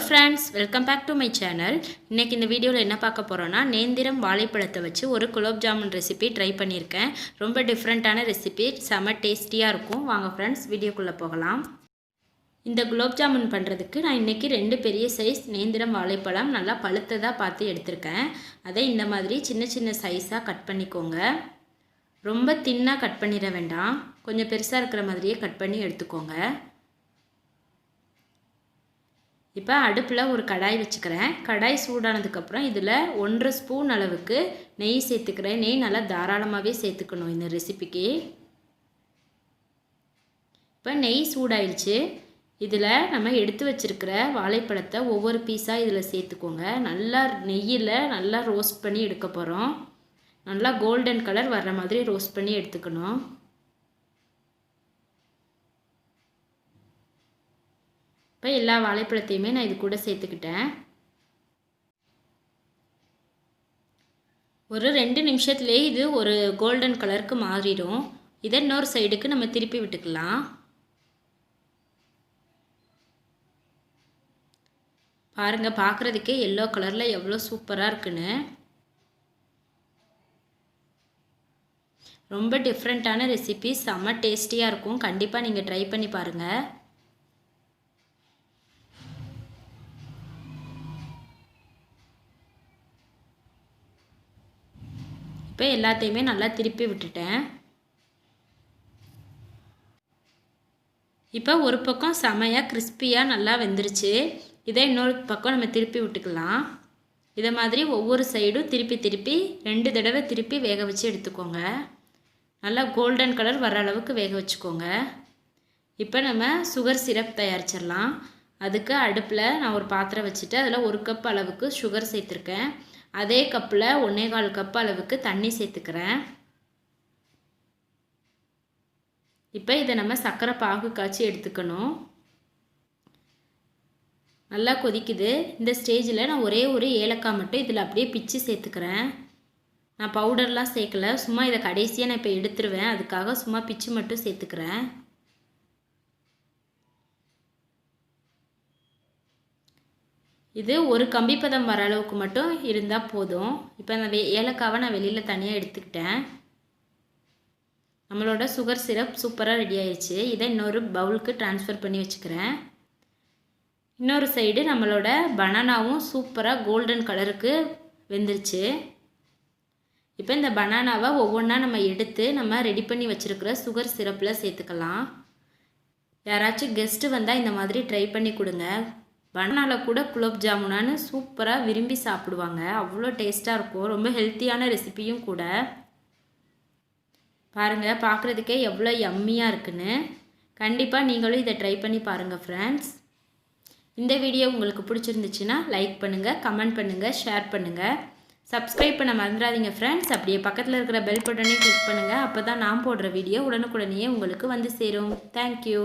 friends, welcome back to my channel. இன்னைக்கு இந்த வீடியோல என்ன பார்க்க போறோம்னா நேந்திரம் வாழைப்பழத்தை வச்சு ஒரு குலோப் ஜாமுன் ரெசிபி ட்ரை பண்ணியிருக்கேன். ரொம்ப டிஃபரண்டான ரெசிபி, செம டேஸ்டியா இருக்கும். வாங்க फ्रेंड्स வீடியோக்குள்ள போகலாம். இந்த குலோப் ஜாமுன் பண்றதுக்கு நான் இன்னைக்கு ரெண்டு பெரிய சைஸ் நேந்திரம் வாழைப்பழம் நல்லா பழுத்ததா பார்த்து எடுத்துர்க்கேன். அதை இந்த மாதிரி சின்ன சின்ன சைஸா கட் பண்ணிக்கோங்க. ரொம்ப தின்னா கட் பண்ணிர வேண்டாம். கொஞ்சம் பெருசா இருக்கிற மாதிரியே கட் பண்ணி எடுத்துக்கோங்க. இப்போ அடுப்பில் ஒரு கடாய் வச்சுக்கிறேன். கடாய் சூடானதுக்கு அப்புறம் இதில் 1.5 ஸ்பூன் அளவுக்கு நெய் சேர்த்துக்கிறேன். நெய் நல்லா தாராளமாகவே சேர்த்துக்கணும் இந்த ரெசிபிக்கு. இப்போ நெய் சூடாயிடுச்சு. இதில் நம்ம எடுத்து வச்சிருக்கிற வாழைப்பழத்தை ஒவ்வொரு பீஸாக இதில் சேர்த்துக்கோங்க. நல்லா நெய்யில் நல்லா ரோஸ்ட் பண்ணி எடுக்க போகிறோம். நல்லா கோல்டன் கலர் வர்ற மாதிரி ரோஸ்ட் பண்ணி எடுத்துக்கணும். இப்போ எல்லா வாழைப்பழத்தையுமே நான் இது கூட சேர்த்துக்கிட்டேன். ஒரு 2 நிமிஷத்துலேயே இது ஒரு கோல்டன் கலருக்கு மாறிடும். இதை இன்னொரு சைடுக்கு நம்ம திருப்பி விட்டுக்கலாம். பாருங்கள், பார்க்குறதுக்கே எல்லோ கலரில் எவ்வளோ சூப்பராக இருக்குன்னு. ரொம்ப டிஃப்ரெண்ட்டான ரெசிபி, செம்ம டேஸ்டியாக இருக்கும். கண்டிப்பாக நீங்கள் ட்ரை பண்ணி பாருங்கள். இப்போ எல்லாத்தையுமே நல்லா திருப்பி விட்டுட்டேன். இப்போ ஒரு பக்கம் செமையாக கிறிஸ்பியாக நல்லா வெந்துருச்சு. இதை இன்னொரு பக்கம் நம்ம திருப்பி விட்டுக்கலாம். இதை மாதிரி ஒவ்வொரு சைடும் திருப்பி 2 தடவை திருப்பி வேக வச்சு எடுத்துக்கோங்க. நல்லா கோல்டன் கலர் வர அளவுக்கு வேக வச்சுக்கோங்க. இப்போ நம்ம சுகர் சிரப் தயாரிச்சிடலாம். அதுக்கு அடுப்பில் நான் ஒரு பாத்திரம் வச்சுட்டு அதில் 1 கப் அளவுக்கு சுகர் சேர்த்துருக்கேன். அதே கப்பில் 1.25 கப் அளவுக்கு தண்ணி சேர்த்துக்கிறேன். இப்போ இதை நம்ம சர்க்கரை பாகு காய்ச்சி எடுத்துக்கணும். நல்லா கொதிக்குது. இந்த ஸ்டேஜில் நான் ஒரே ஒரு ஏலக்காய் மட்டும் இதில் அப்படியே பிச்சு சேர்த்துக்கிறேன். நான் பவுடர்லாம் சேர்க்கல, சும்மா இதை கடைசியாக நான் இப்போ எடுத்துருவேன். அதுக்காக சும்மா பிச்சு மட்டும் சேர்த்துக்கிறேன். இது ஒரு கம்பிப்பதம் வர அளவுக்கு மட்டும் இருந்தால் போதும். இப்போ அந்த ஏலக்காவை நான் வெளியில் தனியாக எடுத்துக்கிட்டேன். நம்மளோட சுகர் சிரப் சூப்பராக ரெடி ஆயிடுச்சு. இதை இன்னொரு பவுலுக்கு ட்ரான்ஸ்ஃபர் பண்ணி வச்சுக்கிறேன். இன்னொரு சைடு நம்மளோட பனானாவும் சூப்பராக கோல்டன் கலருக்கு வெந்துருச்சு. இப்போ இந்த பனானாவை ஒவ்வொன்றா நம்ம எடுத்து நம்ம ரெடி பண்ணி வச்சுருக்கிற சுகர் சிரப்பில் சேர்த்துக்கலாம். யாராச்சும் கெஸ்ட்டு வந்தால் இந்த மாதிரி ட்ரை பண்ணி கொடுங்க. பனானாவில் கூட குலோப் ஜாமுனான்னு சூப்பராக விரும்பி சாப்பிடுவாங்க. அவ்வளோ டேஸ்ட்டாக இருக்கும். ரொம்ப ஹெல்த்தியான ரெசிபியும் கூட. பாருங்கள், பார்க்குறதுக்கே எவ்வளோ யம்மியாக இருக்குன்னு. கண்டிப்பாக நீங்களும் இதை ட்ரை பண்ணி பாருங்கள் ஃப்ரெண்ட்ஸ். இந்த வீடியோ உங்களுக்கு பிடிச்சிருந்துச்சுன்னா லைக் பண்ணுங்கள், கமெண்ட் பண்ணுங்கள், ஷேர் பண்ணுங்கள். சப்ஸ்கிரைப் பண்ண மறந்துடாதீங்க ஃப்ரெண்ட்ஸ். அப்படியே பக்கத்தில் இருக்கிற பெல் பட்டனையும் கிளிக் பண்ணுங்கள். அப்போ தான் நான் போடுற வீடியோ உடனுக்குடனே உங்களுக்கு வந்து சேரும். தேங்க்யூ.